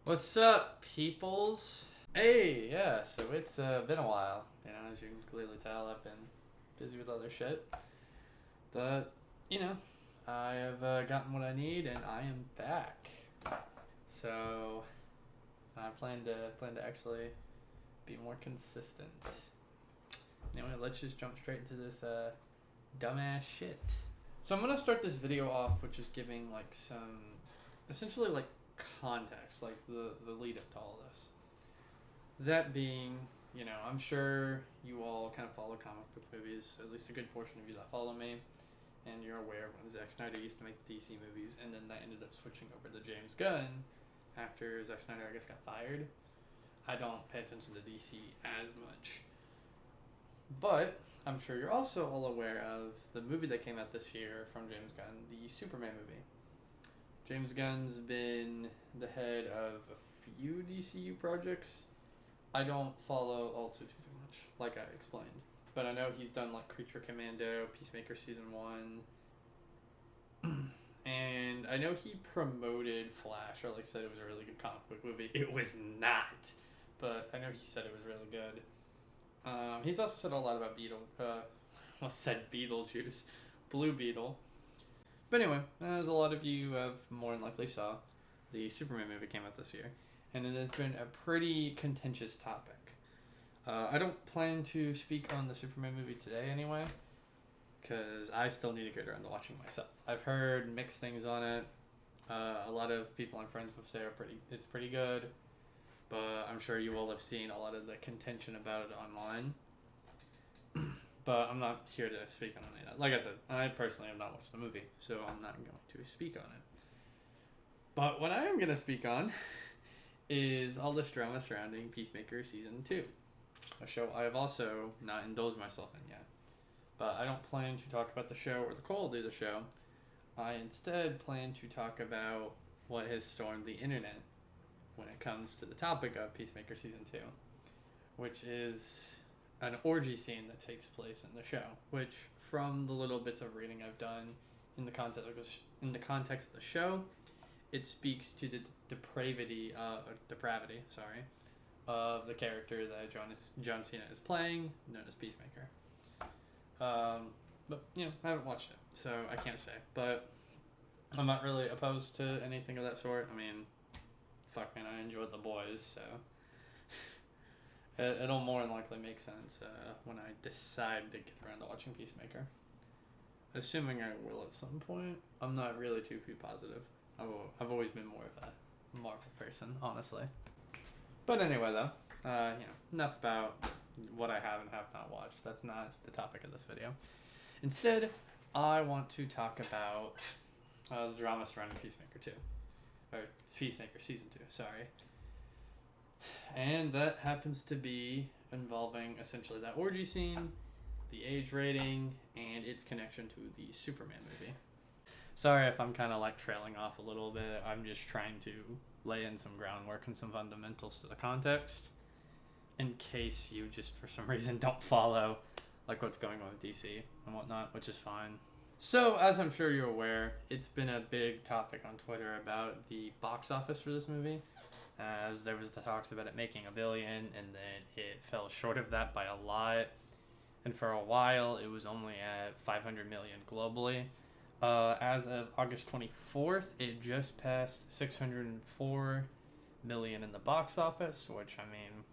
What's up, peoples? Hey, yeah, so it's been a while. As you can clearly tell, I've been busy with other shit. But, you know, I have gotten what I need and I am back. So, I plan to actually be more consistent. Anyway, let's just jump straight into this dumbass shit. So I'm gonna start this video off with just giving like some, essentially like context, like the lead up to all this. That being, I'm sure you all kind of follow comic book movies, at least a good portion of you that follow me, and you're aware of when Zack Snyder used to make DC movies, and then that ended up switching over to James Gunn after Zack Snyder, I guess, got fired. I don't pay attention to DC as much. But I'm sure you're also all aware of the movie that came out this year from James Gunn, the Superman movie. James Gunn's been the head of a few DCU projects. I don't follow all too much, like I explained. But I know he's done like Creature Commando, Peacemaker Season 1. And I know he promoted Flash, or like said it was a really good comic book movie. It was not. But I know he said it was really good. He's also said a lot about Beetlejuice, Blue Beetle. But anyway, as a lot of you have more than likely saw, the Superman movie came out this year, and it has been a pretty contentious topic. I don't plan to speak on the Superman movie today anyway, because I still need to get around to watching myself. I've heard mixed things on it. A lot of people I'm friends with say it's pretty good. But I'm sure you all have seen a lot of the contention about it online. But I'm not here to speak on any of that. Like I said, I personally have not watched the movie, so I'm not going to speak on it. But what I am going to speak on is all this drama surrounding Peacemaker Season 2. A show I have also not indulged myself in yet. But I don't plan to talk about the show or the quality of the show. I instead plan to talk about what has stormed the internet when it comes to the topic of Peacemaker Season 2, which is an orgy scene that takes place in the show, which, from the little bits of reading I've done in the context of the show, it speaks to the depravity of the character that John Cena is playing, known as Peacemaker. But, I haven't watched it, so I can't say. But I'm not really opposed to anything of that sort. I mean, fuck man, I enjoyed The Boys, so it'll more than likely make sense when I decide to get around to watching Peacemaker. Assuming I will at some point. I'm not really too positive. I've always been more of a Marvel person, honestly. But anyway, though, enough about what I have and have not watched. That's not the topic of this video. Instead, I want to talk about the drama surrounding Peacemaker 2. Or Peacemaker Season 2, sorry. And that happens to be involving essentially that orgy scene, the age rating, and its connection to the Superman movie. Sorry if I'm kind of like trailing off a little bit. I'm just trying to lay in some groundwork and some fundamentals to the context in case you just for some reason don't follow like what's going on with DC and whatnot, which is fine. So, as I'm sure you're aware, it's been a big topic on Twitter about the box office for this movie, as there was the talks about it making $1 billion, and then it fell short of that by a lot, and for a while it was only at $500 million globally. As of August 24th, it just passed $604 million in the box office, which, I mean,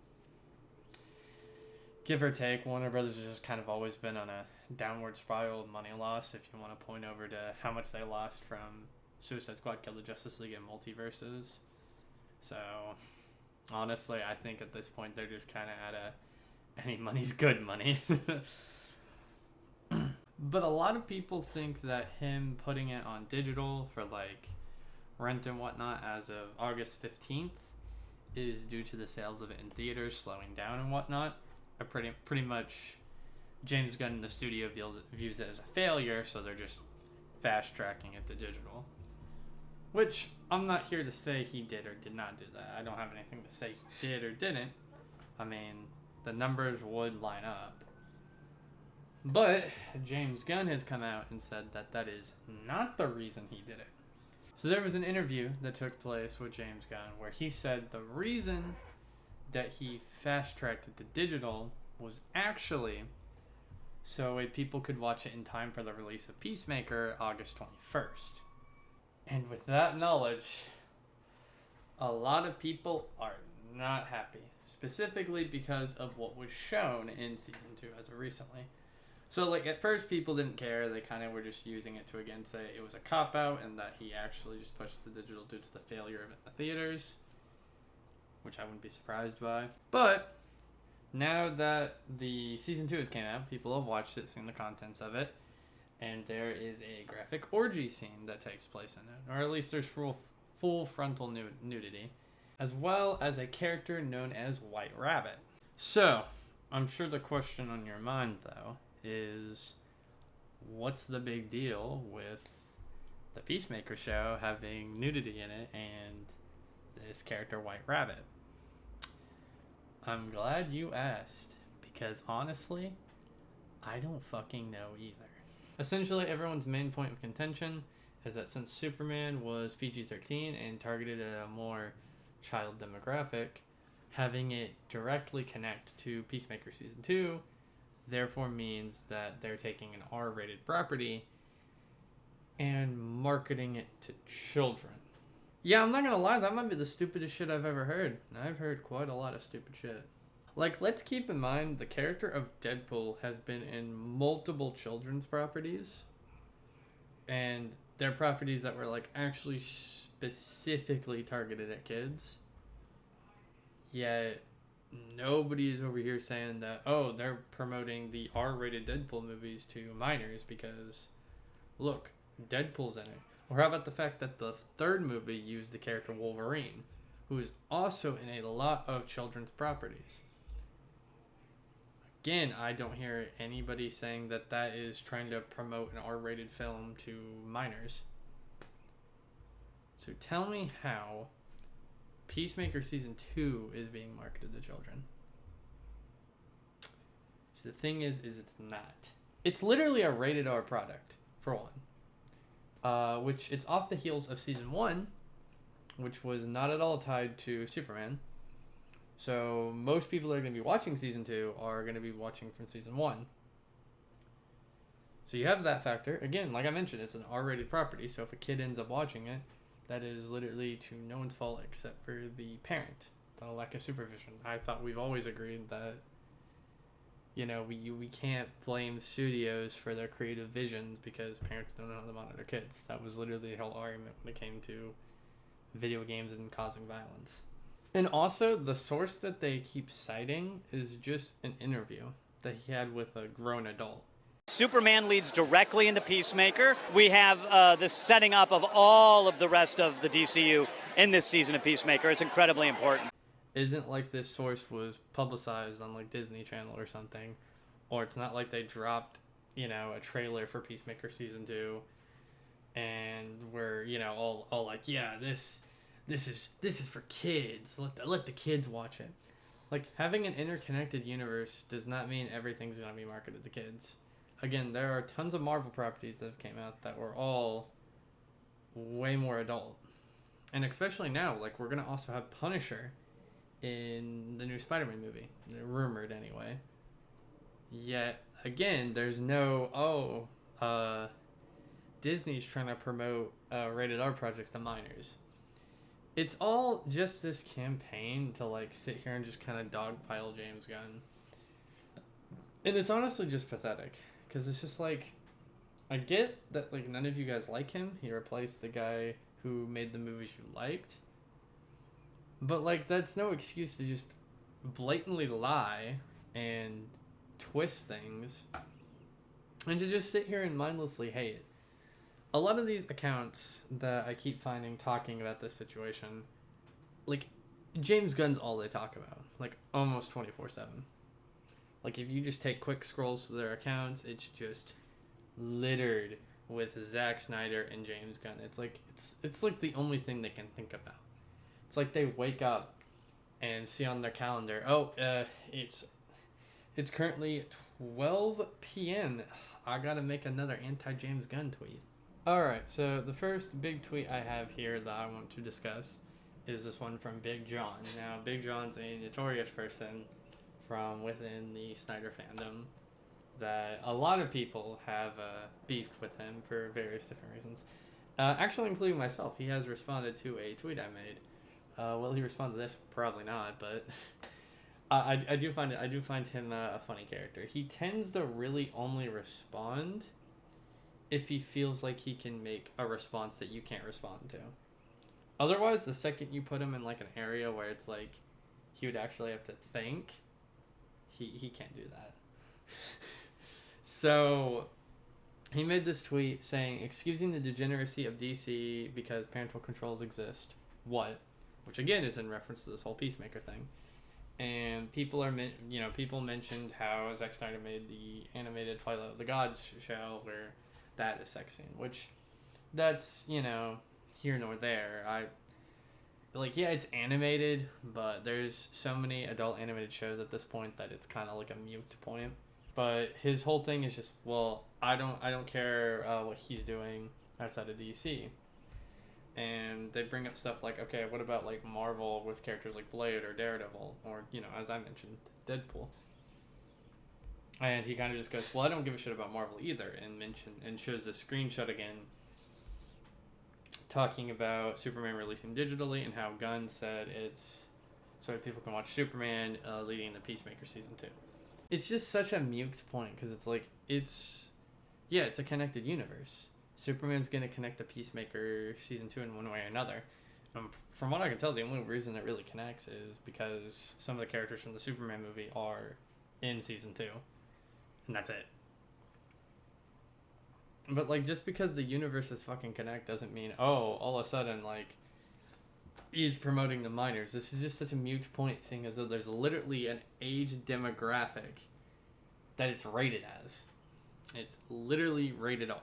give or take, Warner Brothers has just kind of always been on a downward spiral of money loss, if you want to point over to how much they lost from Suicide Squad, Kill the Justice League, and Multiverses. So, honestly, I think at this point they're just kind of at a any money's good money. But a lot of people think that him putting it on digital for like rent and whatnot as of August 15th is due to the sales of it in theaters slowing down and whatnot. Pretty much James Gunn in the studio views it as a failure, so they're just fast tracking it to digital. Which I'm not here to say he did or did not do that. I don't have anything to say he did or didn't. I mean, the numbers would line up. But James Gunn has come out and said that that is not the reason he did it. So there was an interview that took place with James Gunn where he said the reason that he fast-tracked it to digital was actually so people could watch it in time for the release of Peacemaker August 21st. And with that knowledge, a lot of people are not happy, specifically because of what was shown in season 2 as of recently. So, like, at first people didn't care. They kind of were just using it to, again, say it was a cop-out and that he actually just pushed the digital due to the failure of it in the theaters, which I wouldn't be surprised by. But now that the season 2 has came out, people have watched it, seen the contents of it, and there is a graphic orgy scene that takes place in it, or at least there's full frontal nudity, as well as a character known as White Rabbit. So, I'm sure the question on your mind, though, is what's the big deal with the Peacemaker show having nudity in it and this character White Rabbit? I'm glad you asked, because honestly, I don't fucking know either. Essentially, everyone's main point of contention is that since Superman was PG-13 and targeted at a more child demographic, having it directly connect to Peacemaker Season 2 therefore means that they're taking an R-rated property and marketing it to children. Yeah, I'm not gonna lie, that might be the stupidest shit I've ever heard. I've heard quite a lot of stupid shit. Like, let's keep in mind the character of Deadpool has been in multiple children's properties, and they're properties that were, like, actually specifically targeted at kids. Yet nobody is over here saying that, oh, they're promoting the R-rated Deadpool movies to minors because, look, Deadpool's in it. Or how about the fact that the third movie used the character Wolverine, who is also in a lot of children's properties. Again, I don't hear anybody saying that that is trying to promote an R-rated film to minors. So tell me how Peacemaker Season 2 is being marketed to children. So the thing is it's not. It's literally a rated R product, for one. Which it's off the heels of Season 1, which was not at all tied to Superman. So most people that are going to be watching Season 2 are going to be watching from Season 1. So you have that factor. Again, like I mentioned, it's an R-rated property, so if a kid ends up watching it, that is literally to no one's fault except for the parent, the lack of supervision. I thought we've always agreed that, you know, we can't blame studios for their creative visions because parents don't know how to monitor kids. That was literally the whole argument when it came to video games and causing violence. And also, the source that they keep citing is just an interview that he had with a grown adult. Superman leads directly into Peacemaker. We have the setting up of all of the rest of the DCU in this season of Peacemaker. It's incredibly important. Isn't like this source was publicized on like Disney Channel or something, or it's not like they dropped, you know, a trailer for Peacemaker Season 2 and we're, you know, all like, yeah, this is for kids. Let the kids watch it. Like, having an interconnected universe does not mean everything's going to be marketed to kids. Again, there are tons of Marvel properties that have came out that were all way more adult. And especially now, like, we're going to also have Punisher in the new Spider-Man movie. Rumored, anyway. Yet, again, there's no, Disney's trying to promote rated R projects to minors. It's all just this campaign to, like, sit here and just kind of dogpile James Gunn. And it's honestly just pathetic. Because it's just like, I get that, like, none of you guys like him. He replaced the guy who made the movies you liked. But, like, that's no excuse to just blatantly lie and twist things. And to just sit here and mindlessly hate. A lot of these accounts that I keep finding talking about this situation, like, James Gunn's all they talk about. Like, almost 24/7. Like, if you just take quick scrolls to their accounts, it's just littered with Zack Snyder and James Gunn. It's like the only thing they can think about. It's like they wake up and see on their calendar, it's currently 12 p.m. I gotta make another anti-James Gunn tweet. Alright, so the first big tweet I have here that I want to discuss is this one from Big John. Now, Big John's a notorious person from within the Snyder fandom that a lot of people have beefed with him for various different reasons. Actually, including myself. He has responded to a tweet I made. Will he respond to this? Probably not, but I do find him a funny character. He tends to really only respond if he feels like he can make a response that you can't respond to. Otherwise, the second you put him in like an area where it's like he would actually have to think, he can't do that. So he made this tweet saying, excusing the degeneracy of DC because parental controls exist. What? Which again is in reference to this whole Peacemaker thing. And people mentioned how Zack Snyder made the animated Twilight of the Gods show where that is sex scene, which that's, here nor there. It's animated, but there's so many adult animated shows at this point that it's kind of like a mute point. But his whole thing is just, well, I don't care what he's doing outside of DC. And they bring up stuff like, okay, what about like Marvel with characters like Blade or Daredevil or, as I mentioned, Deadpool. And he kind of just goes, well, I don't give a shit about Marvel either, and shows the screenshot again talking about Superman releasing digitally and how Gunn said it's so that people can watch Superman leading the Peacemaker season 2. It's just such a mute point because it's like, it's a connected universe. Superman's going to connect the Peacemaker season 2 in one way or another. From what I can tell, the only reason it really connects is because some of the characters from the Superman movie are in season 2. And that's it. But, just because the universes fucking connect doesn't mean, all of a sudden, he's promoting the minors. This is just such a mute point, seeing as though there's literally an age demographic that it's rated as. It's literally rated R.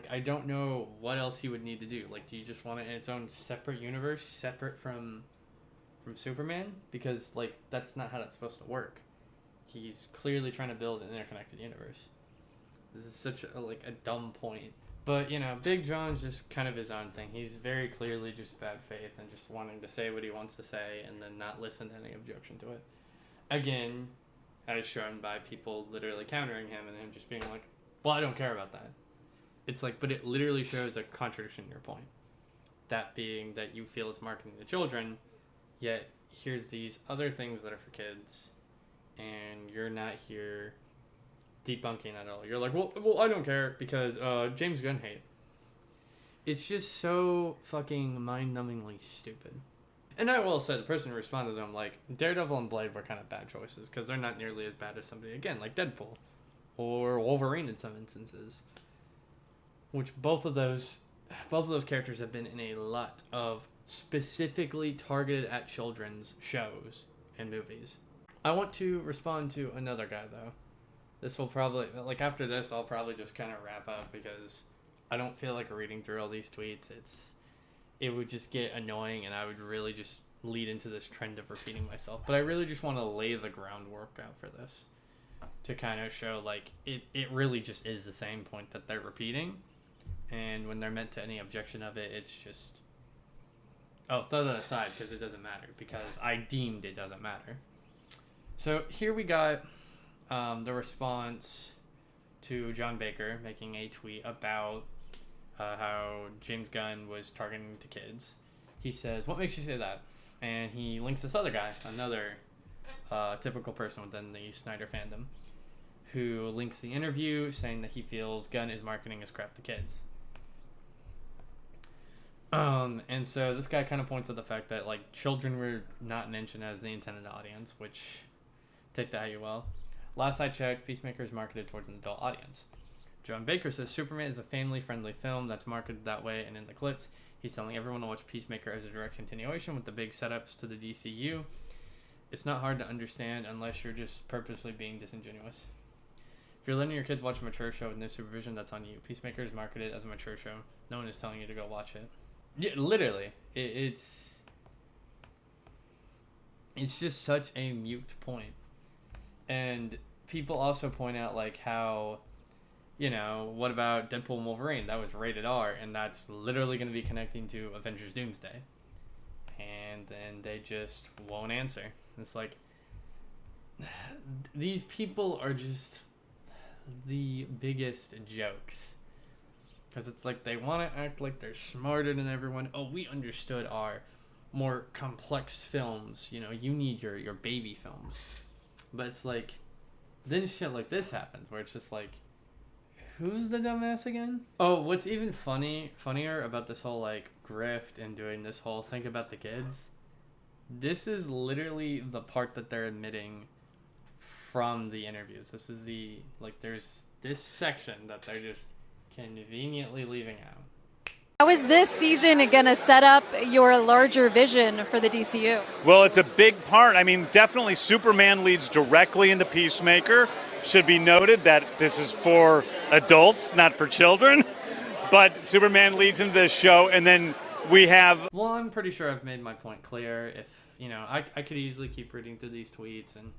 I don't know what else he would need to do. Do you just want it in its own separate universe, separate from Superman? Because, that's not how that's supposed to work. He's clearly trying to build an interconnected universe. This is such a dumb point. But, Big John's just kind of his own thing. He's very clearly just bad faith and just wanting to say what he wants to say and then not listen to any objection to it. Again, as shown by people literally countering him and him just being like, well, I don't care about that. It's but it literally shows a contradiction in your point. That being that you feel it's marketing to children, yet here's these other things that are for kids, and you're not here debunking that at all. You're like, well, I don't care because James Gunn hate. It's just so fucking mind-numbingly stupid. And I will say, the person who responded to him, Daredevil and Blade were kind of bad choices because they're not nearly as bad as somebody, again, like Deadpool or Wolverine in some instances. Which both of those characters have been in a lot of specifically targeted at children's shows and movies. I want to respond to another guy, though. This will probably, after this, I'll probably just kind of wrap up because I don't feel like reading through all these tweets. It would just get annoying and I would really just lead into this trend of repeating myself. But I really just want to lay the groundwork out for this to kind of show, it really just is the same point that they're repeating. And when they're meant to any objection of it, it's just, throw that aside because it doesn't matter, because I deemed it doesn't matter. So here we got the response to John Baker making a tweet about how James Gunn was targeting the kids. He says, what makes you say that? And he links this other guy, another typical person within the Snyder fandom, who links the interview saying that he feels Gunn is marketing his crap to kids. And so this guy kind of points at the fact that children were not mentioned as the intended audience, which take that how you will. Last I checked, Peacemaker is marketed towards an adult audience. John Baker says Superman is a family-friendly film that's marketed that way, and in the clips, he's telling everyone to watch Peacemaker as a direct continuation with the big setups to the DCU. It's not hard to understand unless you're just purposely being disingenuous. If you're letting your kids watch a mature show with no supervision, that's on you. Peacemaker is marketed as a mature show. No one is telling you to go watch it. Yeah, literally. It's just such a mute point. And people also point out how, You know, what about Deadpool and Wolverine? That was rated R, and that's literally going to be connecting to Avengers Doomsday. And then they just won't answer. It's like, these people are just the biggest jokes. Because it's like they want to act like they're smarter than everyone. Oh, we understood our more complex films. You know, you need your baby films. But it's like, then shit like this happens where it's just like, who's the dumbass again? Oh, what's even funnier about this whole like grift and doing this whole think about the kids? This is literally the part that they're admitting from the interviews. This is the, like, there's this section that they're just conveniently leaving out. How is this season going to set up your larger vision for the DCU? Well, it's a big part. I mean, definitely Superman leads directly into Peacemaker. Should be noted that this is for adults, not for children. But Superman leads into this show, and then we have... Well, I'm pretty sure I've made my point clear. If, you know, I could easily keep reading through these tweets and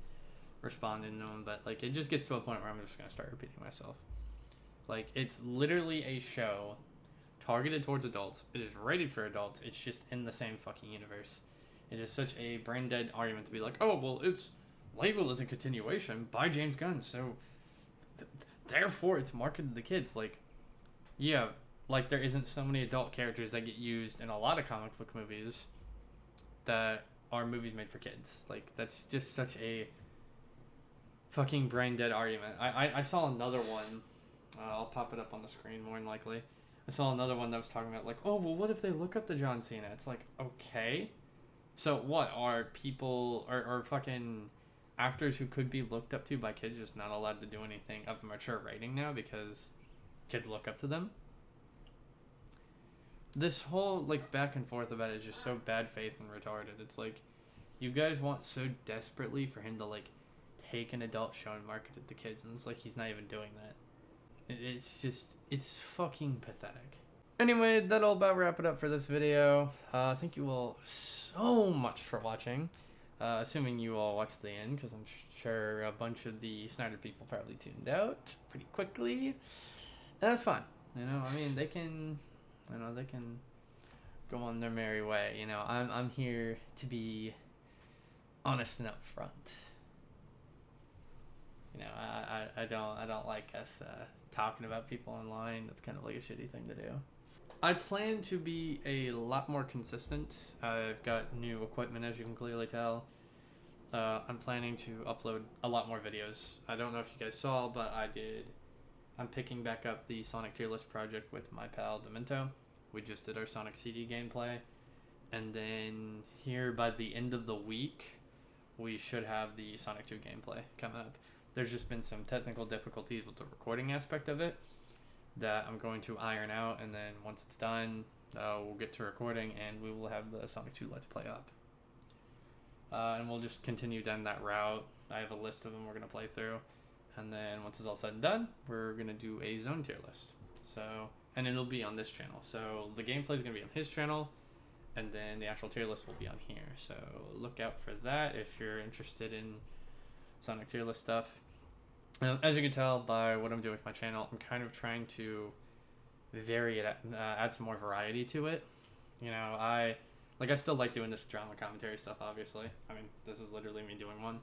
responding to them, but, like, it just gets to a point where I'm just going to start repeating myself. Like, it's literally a show targeted towards adults. It is rated for adults. It's just in the same fucking universe. It is such a brain dead argument to be like, oh, well, it's labeled as a continuation by James Gunn, so therefore it's marketed to kids. Like, yeah, like there isn't so many adult characters that get used in a lot of comic book movies that are movies made for kids. Like, that's just such a fucking brain dead argument. I saw another one. I'll pop it up on the screen more than likely. I saw another one that was talking about, like, oh, well, what if they look up to John Cena? It's like, okay. So what, are people, or fucking actors who could be looked up to by kids just not allowed to do anything of a mature rating now because kids look up to them? This whole, like, back and forth about it is just so bad faith and retarded. It's like, you guys want so desperately for him to, like, take an adult show and market it to kids, and it's like he's not even doing that. It's just, it's fucking pathetic. Anyway, that'll about wrap it up for this video. Thank you all so much for watching. Assuming you all watched the end, because I'm sure a bunch of the Snyder people probably tuned out pretty quickly. And that's fine. You know, I mean, they can go on their merry way. You know, I'm here to be honest and upfront. You know, I don't like us talking about people online. That's kind of like a shitty thing to do. I plan to be a lot more consistent. I've got new equipment, as you can clearly tell. I'm planning to upload a lot more videos. I don't know if you guys saw, but I'm picking back up the Sonic tier list project with my pal Demento. We just did our Sonic CD gameplay. And then here by the end of the week, we should have the Sonic 2 gameplay coming up. There's just been some technical difficulties with the recording aspect of it that I'm going to iron out, and then once it's done, we'll get to recording and we will have the Sonic 2 Let's Play up. And we'll just continue down that route. I have a list of them we're going to play through, and then once it's all said and done, we're going to do a zone tier list. So, and it'll be on this channel. So the gameplay is going to be on his channel, and then the actual tier list will be on here. So look out for that if you're interested in Sonic tier list stuff. As you can tell by what I'm doing with my channel, I'm kind of trying to vary it, add some more variety to it. You know, I still like doing this drama commentary stuff, obviously. I mean, this is literally me doing one.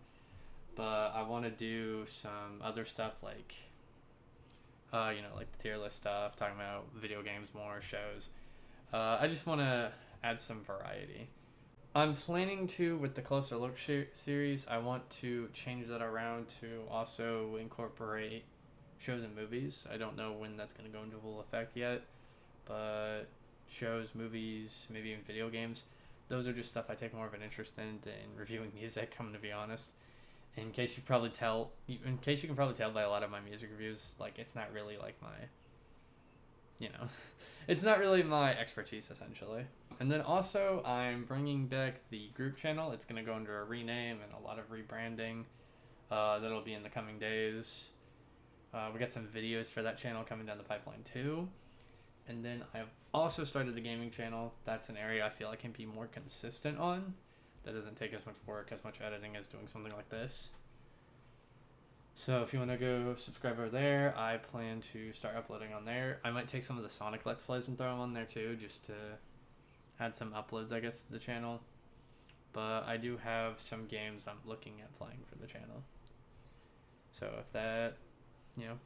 But I want to do some other stuff like, you know, like the tier list stuff, talking about video games more, shows. I just want to add some variety. I'm planning to, with the Closer Look series, I want to change that around to also incorporate shows and movies. I don't know when that's going to go into full effect yet, but shows, movies, maybe even video games, those are just stuff I take more of an interest in than reviewing music, I'm going to be honest. In case you can probably tell by a lot of my music reviews, like, it's not really like my, you know, it's not really my expertise, essentially. And then also, I'm bringing back the group channel. It's going to go under a rename and a lot of rebranding. That'll be in the coming days. We got some videos for that channel coming down the pipeline too. And then I've also started the gaming channel. That's an area I feel I can be more consistent on. That doesn't take as much work, as much editing as doing something like this. So if you want to go subscribe over there, I plan to start uploading on there. I might take some of the Sonic Let's Plays and throw them on there too, just to add some uploads, I guess, to the channel. But I do have some games I'm looking at playing for the channel. So if that,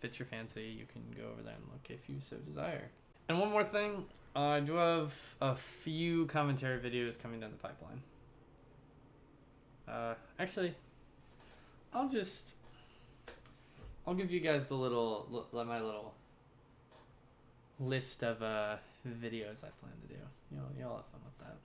fits your fancy, you can go over there and look if you so desire. And one more thing, I do have a few commentary videos coming down the pipeline. Actually, I'll give you guys my little list of videos I plan to do. You'll have fun with that.